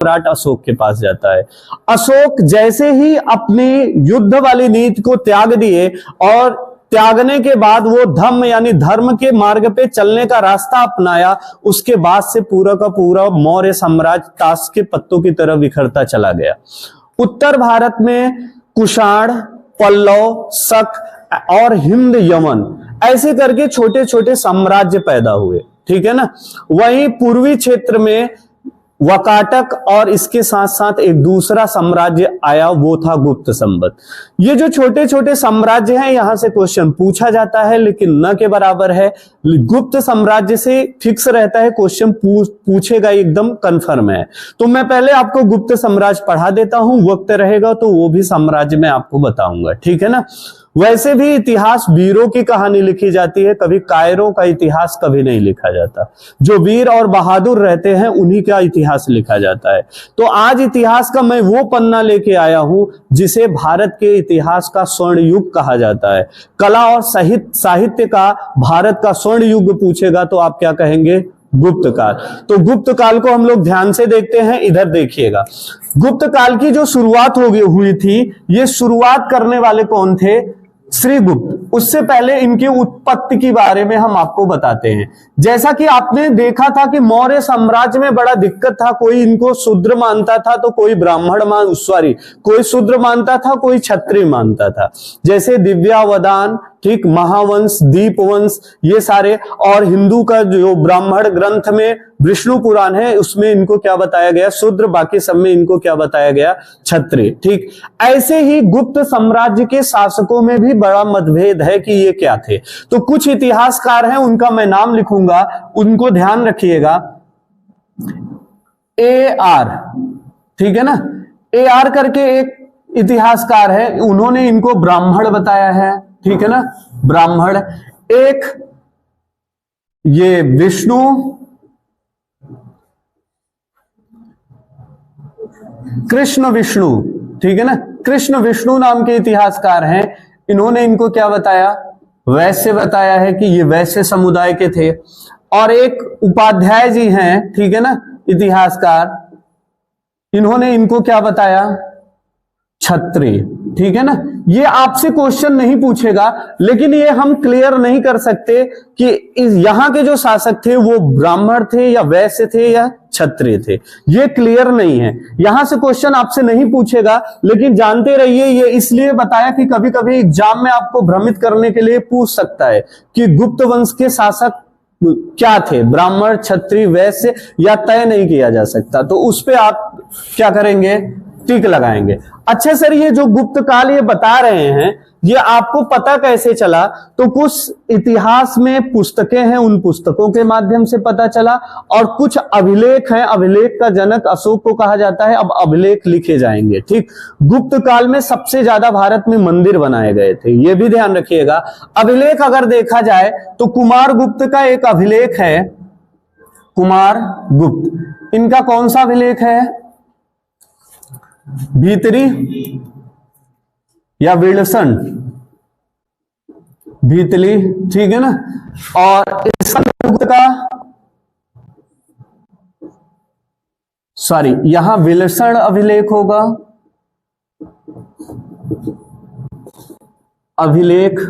सम्राट अशोक के पास जाता है। अशोक जैसे ही अपनी युद्ध वाली नीति को त्याग दिए और त्यागने के बाद वो धम्म यानी धर्म के मार्ग पे चलने का रास्ता अपनाया, उसके बाद से पूरा का पूरा मौर्य साम्राज्य ताश के पत्तों की तरह बिखरता चला गया। उत्तर भारत में कुषाण, पल्लव, शक और हिंद, यमन ऐसे करके छोटे छोटे साम्राज्य पैदा हुए, ठीक है ना। वहीं पूर्वी क्षेत्र में वकाटक और इसके साथ साथ एक दूसरा साम्राज्य आया, वो था गुप्त संवत। ये जो छोटे छोटे साम्राज्य हैं, यहां से क्वेश्चन पूछा जाता है लेकिन न के बराबर है। गुप्त साम्राज्य से फिक्स रहता है, क्वेश्चन पूछेगा एकदम कंफर्म है। तो मैं पहले आपको गुप्त साम्राज्य पढ़ा देता हूं, वक्त रहेगा तो वो भी साम्राज्य मैं आपको बताऊंगा, ठीक है ना। वैसे भी इतिहास वीरों की कहानी लिखी जाती है, कभी कायरों का इतिहास कभी नहीं लिखा जाता। जो वीर और बहादुर रहते हैं उन्हीं का इतिहास लिखा जाता है। तो आज इतिहास का मैं वो पन्ना लेके आया हूं जिसे भारत के इतिहास का स्वर्ण युग कहा जाता है। कला और साहित्य का भारत का स्वर्ण युग पूछेगा तो आप क्या कहेंगे? गुप्त काल। तो गुप्त काल को हम लोग ध्यान से देखते हैं, इधर देखिएगा। गुप्त काल की जो शुरुआत हुई थी, ये शुरुआत करने वाले कौन थे? श्रीगुप्त। उससे पहले इनकी उत्पत्ति के बारे में हम आपको बताते हैं। जैसा कि आपने देखा था कि मौर्य साम्राज्य में बड़ा दिक्कत था, कोई इनको शूद्र मानता था तो कोई कोई शूद्र मानता था, कोई क्षत्रिय मानता था। जैसे दिव्यावदान, ठीक, महावंश, दीपवंश, ये सारे, और हिंदू का जो ब्राह्मण ग्रंथ में विष्णु पुराण है उसमें इनको क्या बताया गया? शूद्र। बाकी सब में इनको क्या बताया गया? क्षत्रिय। ठीक, ऐसे ही गुप्त साम्राज्य के शासकों में भी बड़ा मतभेद है कि ये क्या थे। तो कुछ इतिहासकार हैं, उनका मैं नाम लिखूंगा, उनको ध्यान रखिएगा। AR, ठीक है ना, AR करके एक इतिहासकार है, उन्होंने इनको ब्राह्मण बताया है, ठीक है ना, ब्राह्मण। एक ये विष्णु, कृष्ण विष्णु, ठीक है ना, कृष्ण विष्णु नाम के इतिहासकार हैं, इन्होंने इनको क्या बताया? वैश्य बताया है कि ये वैश्य समुदाय के थे। और एक उपाध्याय जी हैं, ठीक है ना, इतिहासकार, इन्होंने इनको क्या बताया? क्षत्रिय, ठीक है ना। ये आपसे क्वेश्चन नहीं पूछेगा, लेकिन ये हम क्लियर नहीं कर सकते कि यहां के जो शासक थे वो ब्राह्मण थे या वैश्य थे या क्षत्रिय थे, ये क्लियर नहीं है। यहां से क्वेश्चन आपसे नहीं पूछेगा, लेकिन जानते रहिए, ये इसलिए बताया कि कभी कभी एग्जाम में आपको भ्रमित करने के लिए पूछ सकता है कि गुप्त वंश के शासक क्या थे, ब्राह्मण, क्षत्रिय, वैश्य, या तय नहीं किया जा सकता। तो उस पे आप क्या करेंगे? टिक लगाएंगे। अच्छा सर, ये जो गुप्त काल ये बता रहे हैं, ये आपको पता कैसे चला? तो कुछ इतिहास में पुस्तकें हैं, उन पुस्तकों के माध्यम से पता चला, और कुछ अभिलेख हैं, अभिलेख का जनक अशोक को कहा जाता है। अब अभिलेख लिखे जाएंगे, ठीक। गुप्त काल में सबसे ज्यादा भारत में मंदिर बनाए गए थे, ये भी ध्यान रखिएगा। अभिलेख अगर देखा जाए तो कुमार गुप्त का एक अभिलेख है, कुमार गुप्त। इनका कौन सा अभिलेख है? भीतरी या विल्सन, भीतली, ठीक है ना। और गुप्त का, सॉरी, यहां विल्सन अभिलेख होगा, अभिलेख,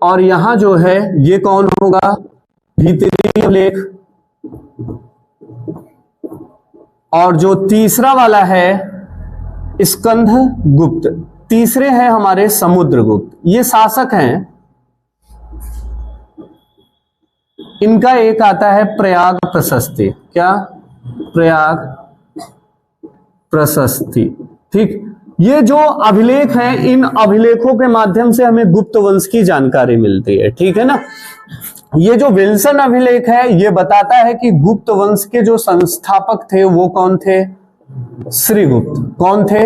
और यहां जो है ये कौन होगा? भीतरी अभिलेख। और जो तीसरा वाला है स्कंध गुप्त। तीसरे हैं हमारे समुद्रगुप्त, ये शासक हैं। इनका एक आता है प्रयाग प्रशस्ति। क्या? प्रयाग प्रशस्ति, ठीक। ये जो अभिलेख हैं, इन अभिलेखों के माध्यम से हमें गुप्त वंश की जानकारी मिलती है, ठीक है ना। ये जो विल्सन अभिलेख है, ये बताता है कि गुप्त वंश के जो संस्थापक थे वो कौन थे? श्रीगुप्त। कौन थे?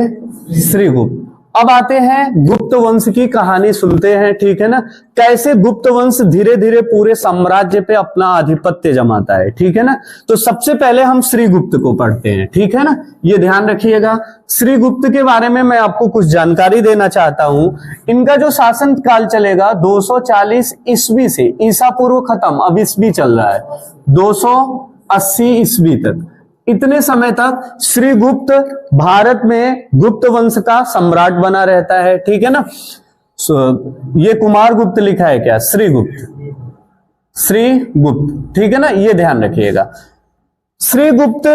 श्रीगुप्त। अब आते हैं गुप्त वंश की कहानी सुनते हैं, ठीक है ना। कैसे गुप्त वंश धीरे धीरे पूरे साम्राज्य पे अपना आधिपत्य जमाता है, ठीक है ना। तो सबसे पहले हम श्रीगुप्त को पढ़ते हैं, ठीक है ना, ये ध्यान रखिएगा। श्रीगुप्त के बारे में मैं आपको कुछ जानकारी देना चाहता हूं। इनका जो शासन काल चलेगा 240 ईस्वी से, ईसा पूर्व खत्म, अब ईस्वी चल रहा है, 280 ईस्वी तक। इतने समय तक श्रीगुप्त भारत में गुप्त वंश का सम्राट बना रहता है, ठीक है ना। ये कुमार गुप्त लिखा है क्या, श्रीगुप्त, श्रीगुप्त, ठीक है ना, ये ध्यान रखिएगा। श्रीगुप्त,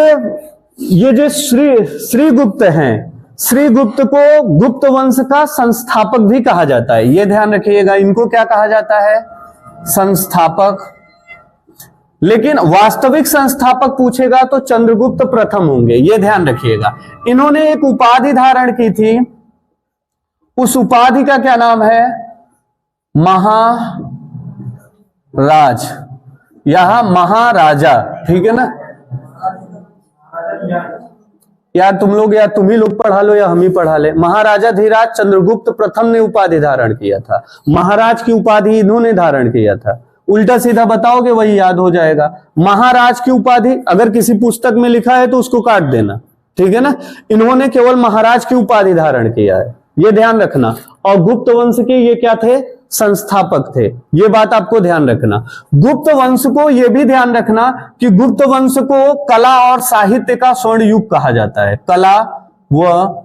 ये जो श्रीगुप्त हैं, श्रीगुप्त को गुप्त वंश का संस्थापक भी कहा जाता है, ये ध्यान रखिएगा। इनको क्या कहा जाता है, संस्थापक। लेकिन वास्तविक संस्थापक पूछेगा तो चंद्रगुप्त प्रथम होंगे, ये ध्यान रखिएगा। इन्होंने एक उपाधि धारण की थी, उस उपाधि का क्या नाम है, महाराज या महाराजा, ठीक है ना। यार तुम लोग, या तुम ही लोग पढ़ा लो या हम ही पढ़ा ले। महाराजा धीराज चंद्रगुप्त प्रथम ने उपाधि धारण किया था, महाराज की उपाधि इन्होंने धारण किया था। उल्टा सीधा बताओगे वही याद हो जाएगा। महाराज की उपाधि अगर किसी पुस्तक में लिखा है तो उसको काट देना, ठीक है ना। इन्होंने केवल महाराज की उपाधि धारण किया है, ये ध्यान रखना। और गुप्त वंश के ये क्या थे, संस्थापक थे, ये बात आपको ध्यान रखना। गुप्त वंश को ये भी ध्यान रखना कि गुप्त वंश को कला और साहित्य का स्वर्ण युग कहा जाता है, कला व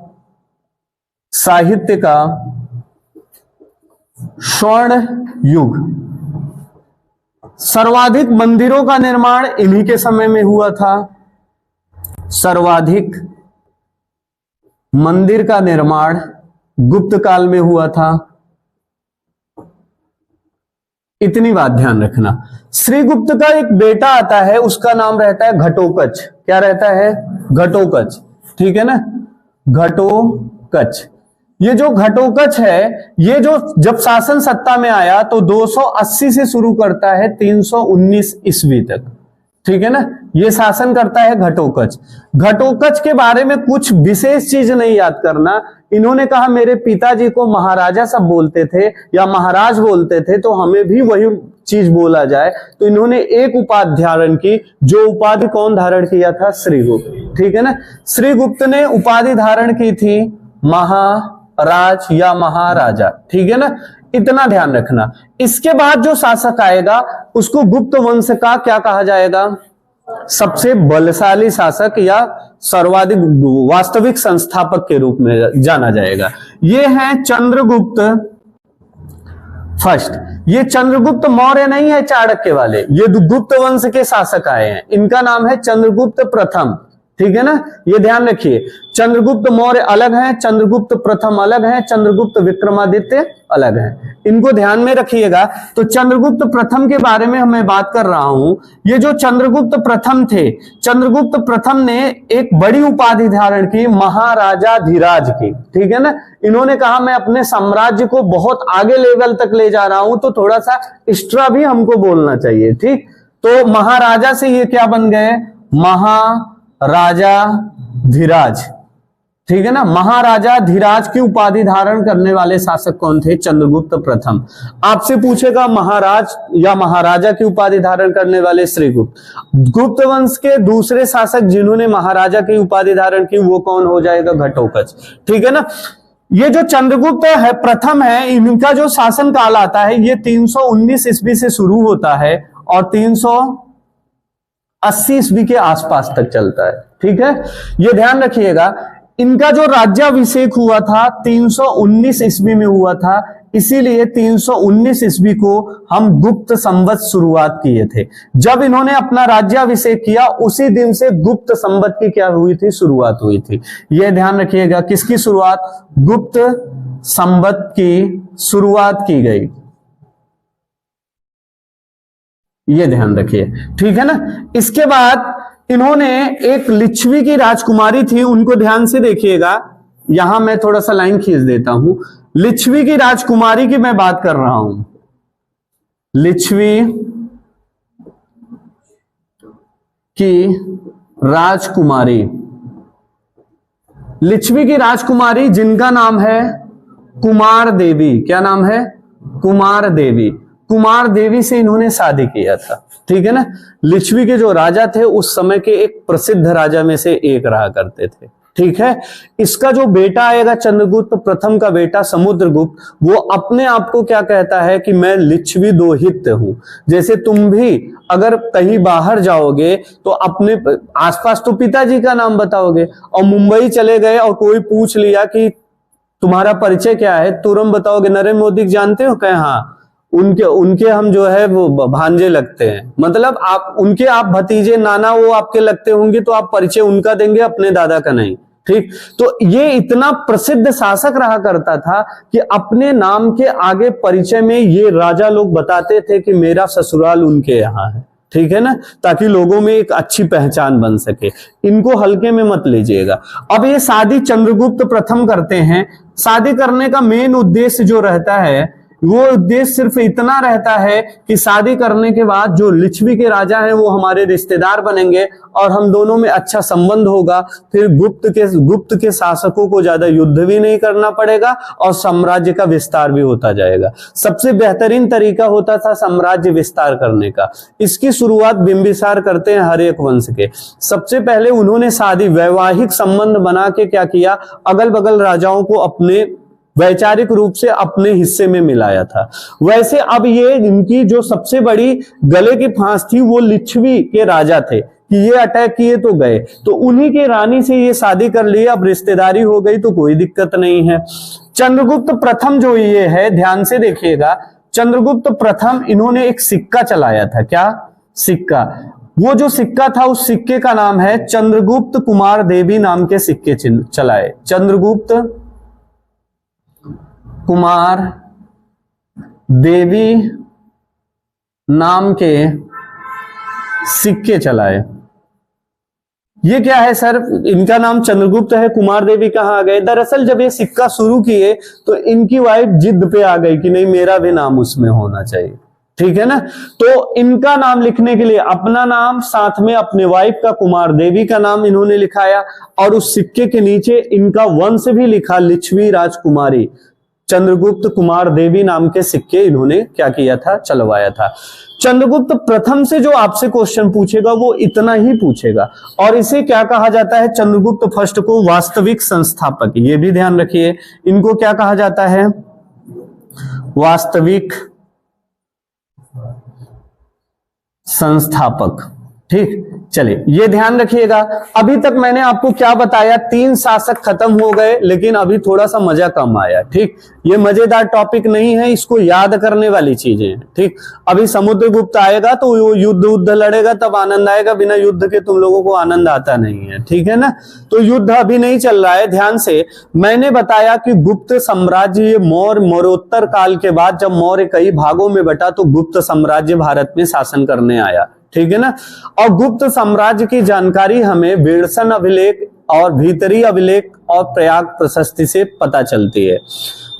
साहित्य का स्वर्ण युग। सर्वाधिक मंदिरों का निर्माण इन्हीं के समय में हुआ था, सर्वाधिक मंदिर का निर्माण गुप्त काल में हुआ था, इतनी बात ध्यान रखना। श्रीगुप्त का एक बेटा आता है, उसका नाम रहता है घटोत्कच। क्या रहता है, घटोत्कच, ठीक है ना, घटोत्कच। ये जो घटोत्कच है, ये जो जब शासन सत्ता में आया तो 280 से शुरू करता है 319 ईस्वी तक, ठीक है ना, ये शासन करता है घटोत्कच। घटोत्कच के बारे में कुछ विशेष चीज नहीं याद करना। इन्होंने कहा मेरे पिताजी को महाराजा सब बोलते थे या महाराज बोलते थे, तो हमें भी वही चीज बोला जाए। तो इन्होंने एक उपाधि धारण की, जो उपाधि कौन धारण किया था, श्रीगुप्त, ठीक है ना। श्रीगुप्त ने उपाधि धारण की थी महाराज या महाराजा, ठीक है ना, इतना ध्यान रखना। इसके बाद जो शासक आएगा उसको गुप्त वंश का क्या कहा जाएगा, सबसे बलशाली शासक या सर्वाधिक वास्तविक संस्थापक के रूप में जाना जाएगा। ये है चंद्रगुप्त फर्स्ट। ये चंद्रगुप्त मौर्य नहीं है चाणक्य वाले, ये गुप्त वंश के शासक आए हैं, इनका नाम है चंद्रगुप्त प्रथम, ठीक है ना, ये ध्यान रखिए। चंद्रगुप्त मौर्य अलग है, चंद्रगुप्त प्रथम अलग है, चंद्रगुप्त विक्रमादित्य अलग है, इनको ध्यान में रखिएगा। तो चंद्रगुप्त प्रथम के बारे में मैं बात कर रहा हूं। ये जो चंद्रगुप्त प्रथम थे, चंद्रगुप्त प्रथम ने एक बड़ी उपाधि धारण की महाराजा धीराज की, ठीक है ना। इन्होंने कहा मैं अपने साम्राज्य को बहुत आगे लेवल तक ले जा रहा हूं, तो थोड़ा सा एक्स्ट्रा भी हमको बोलना चाहिए, ठीक। तो महाराजा से ये क्या बन गए, महाराजा धीराज, ठीक है ना। महाराजा धीराज की उपाधि धारण करने वाले शासक कौन थे, चंद्रगुप्त प्रथम। आपसे पूछेगा महाराज या महाराजा की उपाधि धारण करने वाले श्रीगुप्त। गुप्त वंश के दूसरे शासक जिन्होंने महाराजा की उपाधि धारण की वो कौन हो जाएगा, घटोत्कच, ठीक है ना। ये जो चंद्रगुप्त है प्रथम है, इनका जो शासन काल आता है ये 319 ईस्वी से शुरू होता है और 380 ईस्वी के आसपास तक चलता है, ठीक है, ये ध्यान रखिएगा। इनका जो राज्याभिषेक हुआ था 319 ईस्वी में हुआ था, इसीलिए 319 ईस्वी को हम गुप्त संवत शुरुआत किए थे। जब इन्होंने अपना राज्याभिषेक किया उसी दिन से गुप्त संवत की क्या हुई थी, शुरुआत हुई थी। यह ध्यान रखिएगा, किसकी शुरुआत, गुप्त संवत की शुरुआत की गई, यह ध्यान रखिए, ठीक है ना। इसके बाद इन्होंने एक लिच्छवी की राजकुमारी थी, उनको ध्यान से देखिएगा, यहां मैं थोड़ा सा लाइन खींच देता हूं। लिच्छवी की राजकुमारी की मैं बात कर रहा हूं, लिच्छवी की राजकुमारी, लिच्छवी की राजकुमारी जिनका नाम है कुमार देवी। क्या नाम है, कुमार देवी। कुमार देवी से इन्होंने शादी किया था, ठीक है ना। लिच्छवी के जो राजा थे उस समय के एक प्रसिद्ध राजा में से एक रहा करते थे, ठीक है। इसका जो बेटा आएगा चंद्रगुप्त प्रथम का बेटा समुद्रगुप्त, वो अपने आप को क्या कहता है कि मैं लिच्छवी दोहित हूं। जैसे तुम भी अगर कहीं बाहर जाओगे तो अपने आसपास तो पिताजी का नाम बताओगे, और मुंबई चले गए और कोई पूछ लिया कि तुम्हारा परिचय क्या है, तुरंत बताओगे नरेंद्र मोदी जानते हो, कहे हाँ उनके उनके हम जो है वो भांजे लगते हैं, मतलब आप उनके आप भतीजे नाना वो आपके लगते होंगे, तो आप परिचय उनका देंगे, अपने दादा का नहीं। ठीक, तो ये इतना प्रसिद्ध शासक रहा करता था कि अपने नाम के आगे परिचय में ये राजा लोग बताते थे कि मेरा ससुराल उनके यहाँ है। ठीक है ना, ताकि लोगों में एक अच्छी पहचान बन सके। इनको हल्के में मत लीजिएगा। अब ये शादी चंद्रगुप्त प्रथम करते हैं। शादी करने का मेन उद्देश्य जो रहता है वो उद्देश्य सिर्फ इतना रहता है कि शादी करने के बाद जो लिच्छवी के राजा हैं वो हमारे रिश्तेदार बनेंगे और हम दोनों में अच्छा संबंध होगा। फिर गुप्त के शासकों को ज्यादा युद्ध भी नहीं करना पड़ेगा और साम्राज्य का विस्तार भी होता जाएगा। सबसे बेहतरीन तरीका होता था साम्राज्य विस्तार करने का। इसकी शुरुआत बिंबिसार करते हैं हर्यक वंश के। सबसे पहले उन्होंने शादी वैवाहिक संबंध बना के क्या किया, अगल बगल राजाओं को अपने वैचारिक रूप से अपने हिस्से में मिलाया था। वैसे अब ये इनकी जो सबसे बड़ी गले की फांस थी वो लिच्छवी के राजा थे कि ये अटैक किए तो गए, तो उन्हीं के रानी से ये शादी कर ली। अब रिश्तेदारी हो गई तो कोई दिक्कत नहीं है। चंद्रगुप्त प्रथम जो ये है, ध्यान से देखिएगा, चंद्रगुप्त प्रथम इन्होंने एक सिक्का चलाया था। क्या सिक्का? वो जो सिक्का था उस सिक्के का नाम है चंद्रगुप्त कुमार देवी नाम के सिक्के चलाए। चंद्रगुप्त कुमार देवी नाम के सिक्के चलाए। ये क्या है सर, इनका नाम चंद्रगुप्त है, कुमार देवी कहाँ आ गए? दरअसल जब ये सिक्का शुरू किए तो इनकी वाइफ जिद पे आ गई कि नहीं मेरा भी नाम उसमें होना चाहिए। ठीक है ना, तो इनका नाम लिखने के लिए अपना नाम साथ में अपने वाइफ का कुमार देवी का नाम इन्होंने लिखाया और उस सिक्के के नीचे इनका वंश भी लिखा, लिच्छवी राजकुमारी चंद्रगुप्त कुमार देवी नाम के सिक्के इन्होंने क्या किया था, चलवाया था। चंद्रगुप्त प्रथम से जो आपसे क्वेश्चन पूछेगा वो इतना ही पूछेगा। और इसे क्या कहा जाता है, चंद्रगुप्त फर्स्ट को वास्तविक संस्थापक, ये भी ध्यान रखिए, इनको क्या कहा जाता है, वास्तविक संस्थापक। ठीक, चलिए ये ध्यान रखिएगा। अभी तक मैंने आपको क्या बताया, 3 शासक खत्म हो गए, लेकिन अभी थोड़ा सा मजा कम आया। ठीक, ये मजेदार टॉपिक नहीं है, इसको याद करने वाली चीजें हैं। ठीक, अभी समुद्रगुप्त आएगा तो वो युद्ध लड़ेगा तब आनंद आएगा, बिना युद्ध के तुम लोगों को आनंद आता नहीं है। ठीक है ना, तो युद्ध अभी नहीं चल रहा है। ध्यान से मैंने बताया कि गुप्त साम्राज्य ये मौर्योत्तर काल के बाद जब मौर्य कई भागों में बटा तो गुप्त साम्राज्य भारत में शासन करने आया। ठीक है ना, और गुप्त साम्राज्य की जानकारी हमें विल्सन अभिलेख और भीतरी अभिलेख और प्रयाग प्रशस्ति से पता चलती है।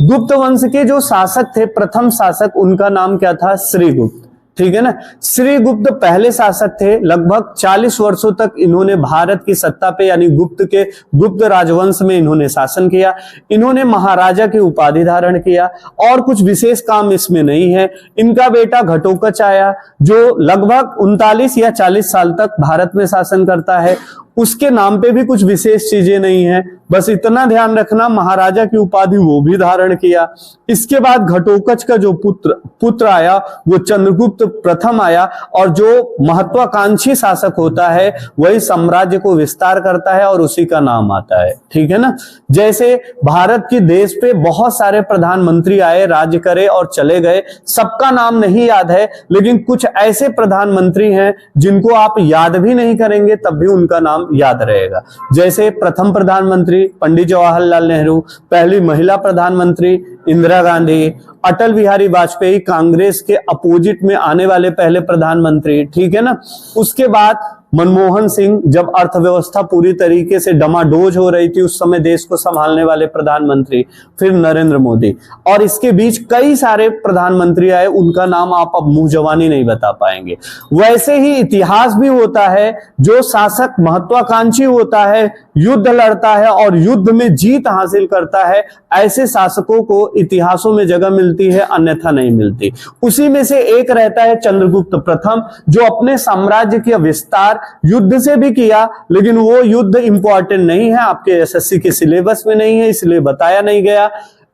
गुप्त वंश के जो शासक थे, प्रथम शासक, उनका नाम क्या था, श्रीगुप्त। ठीक है ना, श्रीगुप्त पहले शासक थे। लगभग 40 वर्षों तक इन्होंने भारत की सत्ता पे यानी गुप्त राजवंश में इन्होंने शासन किया। इन्होंने महाराजा की उपाधि धारण किया और कुछ विशेष काम इसमें नहीं है। इनका बेटा घटोत्कच आया जो लगभग 39 या 40 साल तक भारत में शासन करता है। उसके नाम पे भी कुछ विशेष चीजें नहीं है, बस इतना ध्यान रखना महाराजा की उपाधि वो भी धारण किया। इसके बाद घटोत्कच का जो पुत्र आया वो चंद्रगुप्त प्रथम आया, और जो महत्वाकांक्षी शासक होता है वही साम्राज्य को विस्तार करता है और उसी का नाम आता है। ठीक है ना, जैसे भारत की देश पे बहुत सारे प्रधानमंत्री आए, राज्य करे और चले गए, सबका नाम नहीं याद है, लेकिन कुछ ऐसे प्रधानमंत्री हैं जिनको आप याद भी नहीं करेंगे तब भी उनका नाम याद रहेगा। जैसे प्रथम प्रधानमंत्री पंडित जवाहरलाल नेहरू, पहली महिला प्रधानमंत्री इंदिरा गांधी, अटल बिहारी वाजपेयी कांग्रेस के अपोजिट में आने वाले पहले प्रधानमंत्री। ठीक है ना, उसके बाद मनमोहन सिंह, जब अर्थव्यवस्था पूरी तरीके से डमाडोज हो रही थी उस समय देश को संभालने वाले प्रधानमंत्री, फिर नरेंद्र मोदी, और इसके बीच कई सारे प्रधानमंत्री आए, उनका नाम आप अब मुंह जवानी नहीं बता पाएंगे। वैसे ही इतिहास भी होता है, जो शासक महत्वाकांक्षी होता है, युद्ध लड़ता है और युद्ध में जीत हासिल करता है, ऐसे शासकों को इतिहासों में जगह मिलती है, अन्यथा नहीं मिलती। उसी में से एक रहता है चंद्रगुप्त प्रथम, जो अपने साम्राज्य का विस्तार युद्ध से भी किया, लेकिन वो युद्ध इंपॉर्टेंट नहीं है, आपके एसएससी के सिलेबस में नहीं है, इसलिए बताया नहीं गया।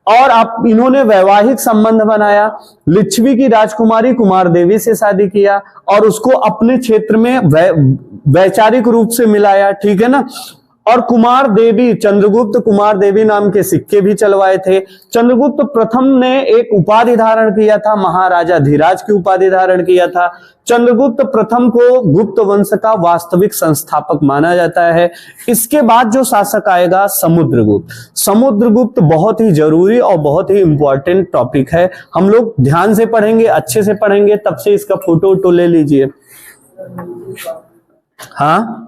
और आप इन्होंने वैवाहिक संबंध बनाया, लिच्छवी की राजकुमारी कुमार देवी से शादी किया और उसको अपने क्षेत्र में वैचारिक रूप से मिलाया, ठीक है ना। और कुमार देवी, चंद्रगुप्त कुमार देवी नाम के सिक्के भी चलवाए थे। चंद्रगुप्त प्रथम ने एक उपाधि धारण किया था, महाराजा धीराज की उपाधि धारण किया था। चंद्रगुप्त प्रथम को गुप्त वंश का वास्तविक संस्थापक माना जाता है। इसके बाद जो शासक आएगा समुद्रगुप्त। समुद्रगुप्त बहुत ही जरूरी और बहुत ही इंपॉर्टेंट टॉपिक है, हम लोग ध्यान से पढ़ेंगे, अच्छे से पढ़ेंगे, तब से इसका फोटो वोटो ले लीजिए। हाँ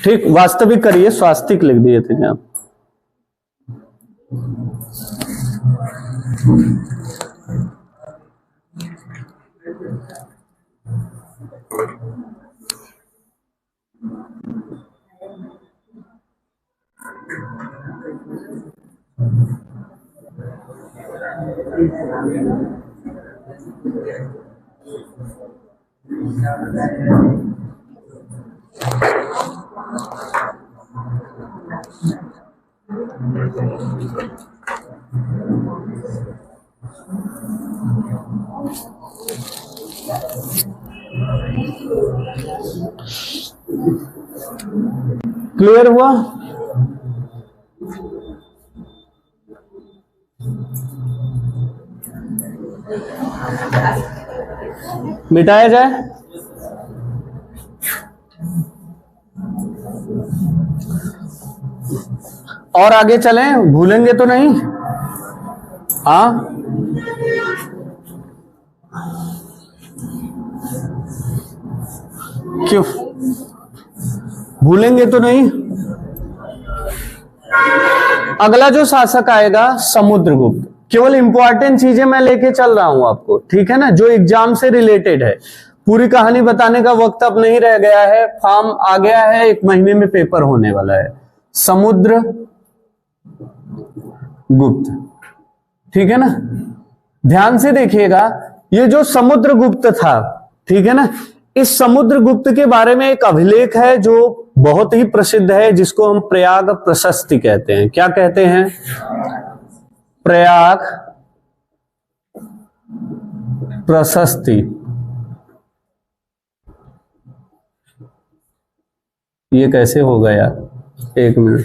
ठीक, वास्तविक करिए, स्वास्तिक लिख दिए थे आप। क्लियर हुआ? मिटाया जाए? और आगे चलें, भूलेंगे तो नहीं? हाँ क्यों भूलेंगे तो नहीं? अगला जो शासक आएगा समुद्रगुप्त। केवल इंपॉर्टेंट चीजें मैं लेके चल रहा हूं आपको, ठीक है ना, जो एग्जाम से रिलेटेड है। पूरी कहानी बताने का वक्त अब नहीं रह गया है, फॉर्म आ गया है, 1 महीने में पेपर होने वाला है। समुद्रगुप्त, ठीक है ना, ध्यान से देखिएगा। ये जो समुद्रगुप्त था, ठीक है ना, इस समुद्रगुप्त के बारे में एक अभिलेख है जो बहुत ही प्रसिद्ध है, जिसको हम प्रयाग प्रशस्ति कहते हैं। क्या कहते हैं? प्रयाग प्रशस्ति। ये कैसे होगा यार, 1 मिनट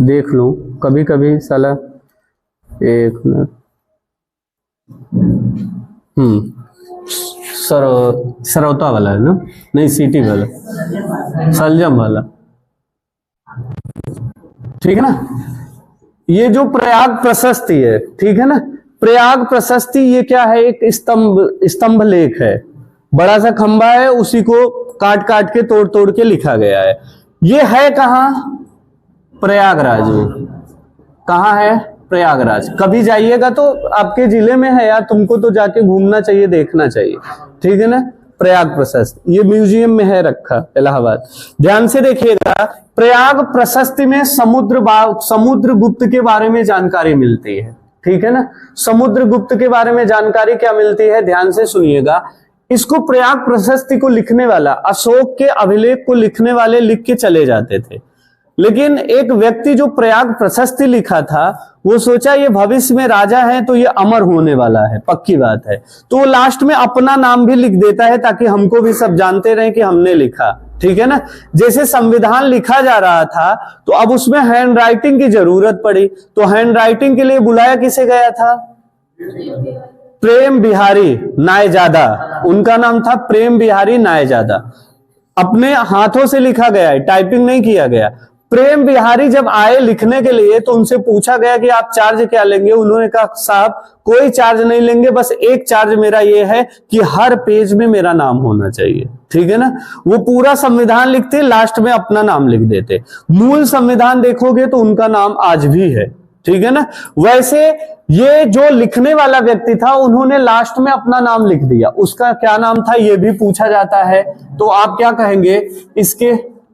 देख लूं, कभी कभी साला 1 मिनट। सरौता वाला है ना, नहीं सिटी वाला, सलजम वाला, ठीक है ना। ये जो प्रयाग प्रशस्ति है, ठीक है ना, प्रयाग प्रशस्ति ये क्या है? एक स्तंभ लेख है, बड़ा सा खंबा है, उसी को काट काट के तोड़ तोड़ के लिखा गया है। ये है कहाँ? प्रयागराज में। कहाँ है? प्रयागराज। कभी जाइएगा तो आपके जिले में है यार, तुमको तो जाके घूमना चाहिए, देखना चाहिए, ठीक है ना। प्रयाग प्रशस्ति ये म्यूजियम में है रखा, इलाहाबाद। ध्यान से देखिएगा, प्रयाग प्रशस्ति में समुद्रगुप्त के बारे में जानकारी मिलती है, ठीक है ना। समुद्रगुप्त के बारे में जानकारी क्या मिलती है, ध्यान से सुनिएगा। इसको प्रयाग प्रशस्ति को लिखने वाला, अशोक के अभिलेख को लिखने वाले लिख के चले जाते थे, लेकिन एक व्यक्ति जो प्रयाग प्रशस्ति लिखा था, वो सोचा ये भविष्य में राजा है तो ये अमर होने वाला है, पक्की बात है, तो वो लास्ट में अपना नाम भी लिख देता है ताकि हमको भी सब जानते रहे कि हमने लिखा, ठीक है ना। जैसे संविधान लिखा जा रहा था तो अब उसमें हैंड राइटिंग की जरूरत पड़ी, तो हैंड राइटिंग के लिए बुलाया किसे गया था? प्रेम बिहारी नायजादा, उनका नाम था प्रेम बिहारी नायजादा। अपने हाथों से लिखा गया है, टाइपिंग नहीं किया गया। प्रेम बिहारी जब आए लिखने के लिए तो उनसे पूछा गया कि आप चार्ज क्या लेंगे? उन्होंने कहा साहब कोई चार्ज नहीं लेंगे, बस एक चार्ज मेरा ये है कि हर पेज में मेरा नाम होना चाहिए, ठीक है ना। वो पूरा संविधान लिखते, लास्ट में अपना नाम लिख देते। मूल संविधान देखोगे तो उनका नाम आज भी है, ठीक है ना। वैसे ये जो लिखने वाला व्यक्ति था, उन्होंने लास्ट में अपना नाम लिख दिया। उसका क्या नाम था ये भी पूछा जाता है, तो आप क्या कहेंगे?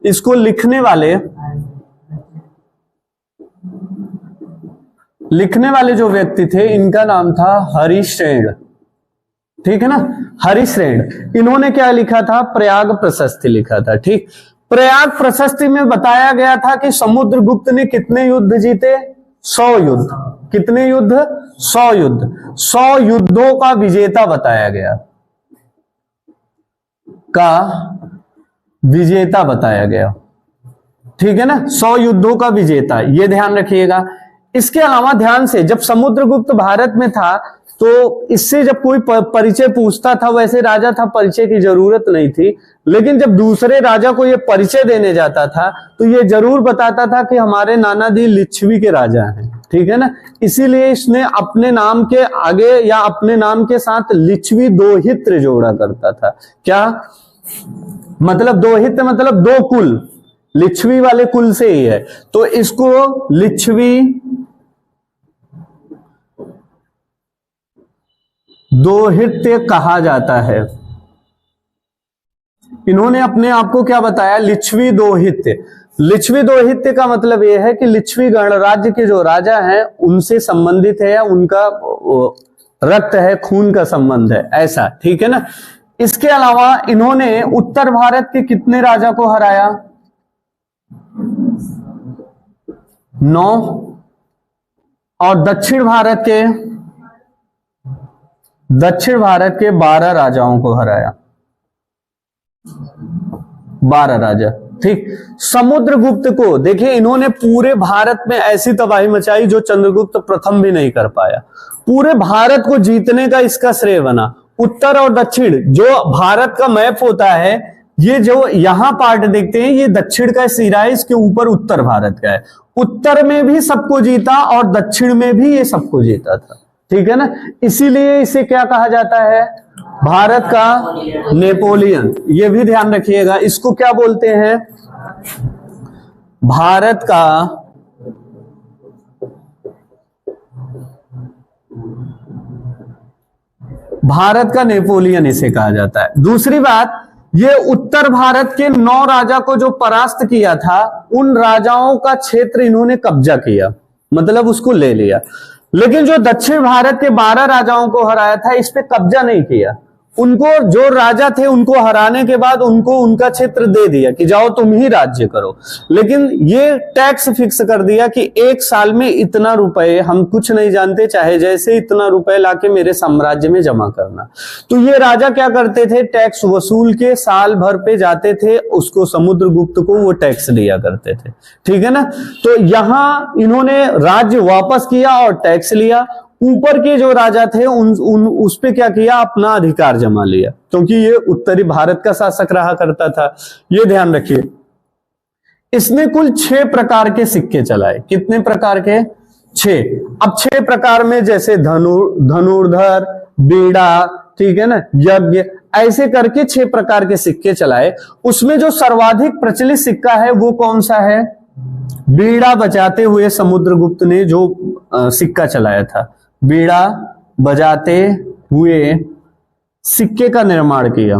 इसको लिखने वाले जो व्यक्ति थे, इनका नाम था हरिसेन, ठीक है ना, हरिश्रेण। इन्होंने क्या लिखा था, प्रयाग प्रशस्ति लिखा था। ठीक, प्रयाग प्रशस्ति में बताया गया था कि समुद्रगुप्त ने कितने युद्ध जीते, 100 युद्ध। कितने युद्ध, 100 युद्ध। 100 युद्धों का विजेता बताया गया, का विजेता बताया गया। ठीक है ना, 100 युद्धों का विजेता, ये ध्यान रखिएगा। इसके अलावा ध्यान से, जब समुद्रगुप्त भारत में था तो इससे जब कोई परिचय पूछता था, वैसे राजा था, परिचय की जरूरत नहीं थी, लेकिन जब दूसरे राजा को ये परिचय देने जाता था तो ये जरूर बताता था कि हमारे नानाजी लिच्छवी के राजा हैं। ठीक है ना, इसीलिए इसने अपने नाम के आगे या अपने नाम के साथ लिच्छवी दोहित्र जोड़ा करता था। क्या मतलब, दोहित्र मतलब दो कुल, लिच्छवी वाले कुल से ही है, तो इसको लिच्छवी दोहित्य कहा जाता है। इन्होंने अपने आप को क्या बताया, लिच्छवी दोहित्य। लिच्छवी दोहित्य का मतलब यह है कि लिच्छवी गणराज्य के जो राजा हैं उनसे संबंधित है, या उनका रक्त है, खून का संबंध है, ऐसा। ठीक है ना। इसके अलावा इन्होंने उत्तर भारत के कितने राजा को हराया, 9, और दक्षिण भारत के 12 राजाओं को हराया, 12 राजा। ठीक, समुद्रगुप्त को देखिए, इन्होंने पूरे भारत में ऐसी तबाही मचाई जो चंद्रगुप्त प्रथम भी नहीं कर पाया। पूरे भारत को जीतने का इसका श्रेय बना। उत्तर और दक्षिण, जो भारत का मैप होता है, ये जो यहां पार्ट देखते हैं, ये दक्षिण का सिरा है, इसके ऊपर उत्तर भारत का है। उत्तर में भी सबको जीता और दक्षिण में भी ये सबको जीता था। ठीक है ना, इसीलिए इसे क्या कहा जाता है, भारत का नेपोलियन। ये भी ध्यान रखिएगा, इसको क्या बोलते हैं, भारत का नेपोलियन इसे कहा जाता है। दूसरी बात, ये उत्तर भारत के 9 राजा को जो परास्त किया था, उन राजाओं का क्षेत्र इन्होंने कब्जा किया, मतलब उसको ले लिया। लेकिन जो दक्षिण भारत के 12 राजाओं को हराया था, इस पे कब्जा नहीं किया। उनको, जो राजा थे, उनको हराने के बाद उनको उनका क्षेत्र दे दिया कि जाओ तुम ही राज्य करो। लेकिन ये टैक्स फिक्स कर दिया कि 1 साल में इतना रुपए, हम कुछ नहीं जानते, चाहे जैसे इतना रुपए लाके मेरे साम्राज्य में जमा करना। तो ये राजा क्या करते थे, टैक्स वसूल के साल भर पे जाते थे, उसको समुद्रगुप्त को वो टैक्स दिया करते थे। ठीक है ना, तो यहां इन्होंने राज्य वापस किया और टैक्स लिया। ऊपर के जो राजा थे उस पे क्या किया, अपना अधिकार जमा लिया, क्योंकि ये उत्तरी भारत का शासक रहा करता था। ये ध्यान रखिए। इसने कुल 6 प्रकार के सिक्के चलाए। कितने प्रकार के, 6। अब 6 प्रकार में जैसे धनुर्धर, बीड़ा, ठीक है ना, यज्ञ, ऐसे करके 6 प्रकार के सिक्के चलाए। उसमें जो सर्वाधिक प्रचलित सिक्का है वो कौन सा है, बीड़ा बजाते हुए समुद्रगुप्त ने जो सिक्का चलाया था, बीड़ा बजाते हुए सिक्के का निर्माण किया।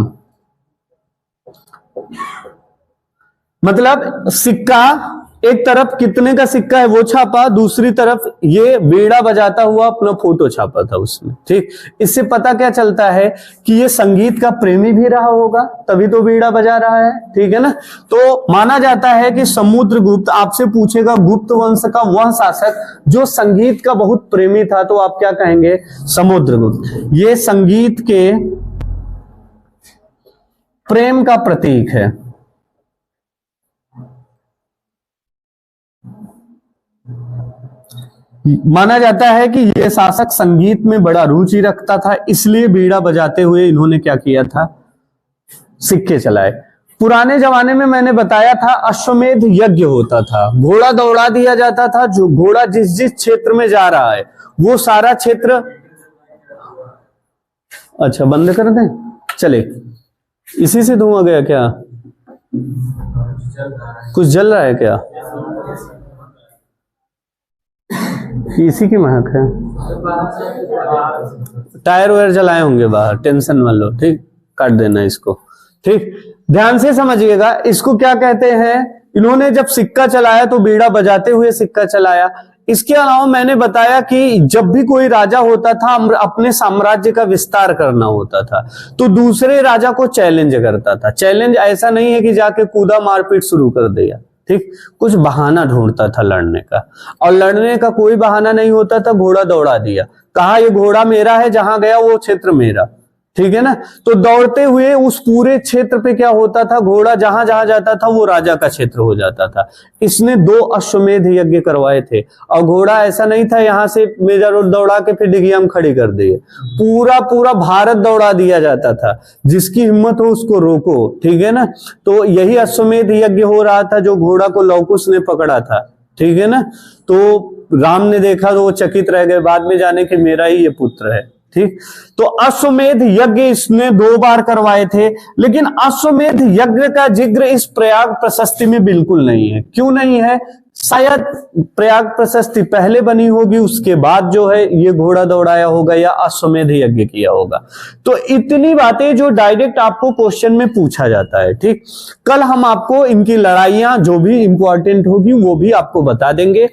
मतलब सिक्का, एक तरफ कितने का सिक्का है वो छापा, दूसरी तरफ ये बीड़ा बजाता हुआ अपना फोटो छापा था उसमें। ठीक, इससे पता क्या चलता है कि ये संगीत का प्रेमी भी रहा होगा, तभी तो बीड़ा बजा रहा है। ठीक है ना, तो माना जाता है कि समुद्रगुप्त, आपसे पूछेगा गुप्त वंश का वह शासक जो संगीत का बहुत प्रेमी था, तो आप क्या कहेंगे, समुद्रगुप्त। ये संगीत के प्रेम का प्रतीक है। माना जाता है कि यह शासक संगीत में बड़ा रुचि रखता था, इसलिए बीड़ा बजाते हुए इन्होंने क्या किया था, सिक्के चलाए। पुराने जमाने में मैंने बताया था अश्वमेध यज्ञ होता था, घोड़ा दौड़ा दिया जाता था। जो घोड़ा जिस जिस क्षेत्र में जा रहा है वो सारा क्षेत्र, अच्छा बंद कर दें, चले, इसी से धुआं गया क्या, कुछ जल रहा है क्या, इसी की महक है, टायर वायर जलाए होंगे बाहर, टेंशन मत लो। ठीक, काट देना इसको। ठीक, ध्यान से समझिएगा, इसको क्या कहते हैं। इन्होंने जब सिक्का चलाया तो बीड़ा बजाते हुए सिक्का चलाया। इसके अलावा मैंने बताया कि जब भी कोई राजा होता था अपने साम्राज्य का विस्तार करना होता था तो दूसरे राजा को चैलेंज करता था। चैलेंज ऐसा नहीं है कि जाके कूदा मारपीट शुरू कर दिया, ठीक, कुछ बहाना ढूंढता था लड़ने का, और लड़ने का कोई बहाना नहीं होता था, घोड़ा दौड़ा दिया, कहा ये घोड़ा मेरा है, जहां गया वो क्षेत्र मेरा, ठीक है ना। तो दौड़ते हुए उस पूरे क्षेत्र पे क्या होता था, घोड़ा जहां जहां जाता था वो राजा का क्षेत्र हो जाता था। इसने 2 अश्वमेध यज्ञ करवाए थे, और घोड़ा ऐसा नहीं था यहां से मेजा रोड दौड़ा के फिर डिगिया में खड़ी कर दिए, पूरा पूरा भारत दौड़ा दिया जाता था, जिसकी हिम्मत हो उसको रोको, ठीक है ना। तो यही अश्वमेध यज्ञ हो रहा था जो घोड़ा को लवकुश ने पकड़ा था, ठीक है ना। तो राम ने देखा तो वो चकित रह गए, बाद में जाने कि मेरा ही ये पुत्र है, ठीक। तो अश्वमेध यज्ञ इसने 2 बार करवाए थे, लेकिन अश्वमेध यज्ञ का जिक्र इस प्रयाग प्रशस्ति में बिल्कुल नहीं है। क्यों नहीं है? शायद प्रयाग प्रशस्ति पहले बनी होगी, उसके बाद जो है ये घोड़ा दौड़ाया होगा या अश्वमेध यज्ञ किया होगा। तो इतनी बातें जो डायरेक्ट आपको क्वेश्चन में पूछा जाता है, ठीक। कल हम आपको इनकी लड़ाइयां जो भी इंपॉर्टेंट होगी वो भी आपको बता देंगे।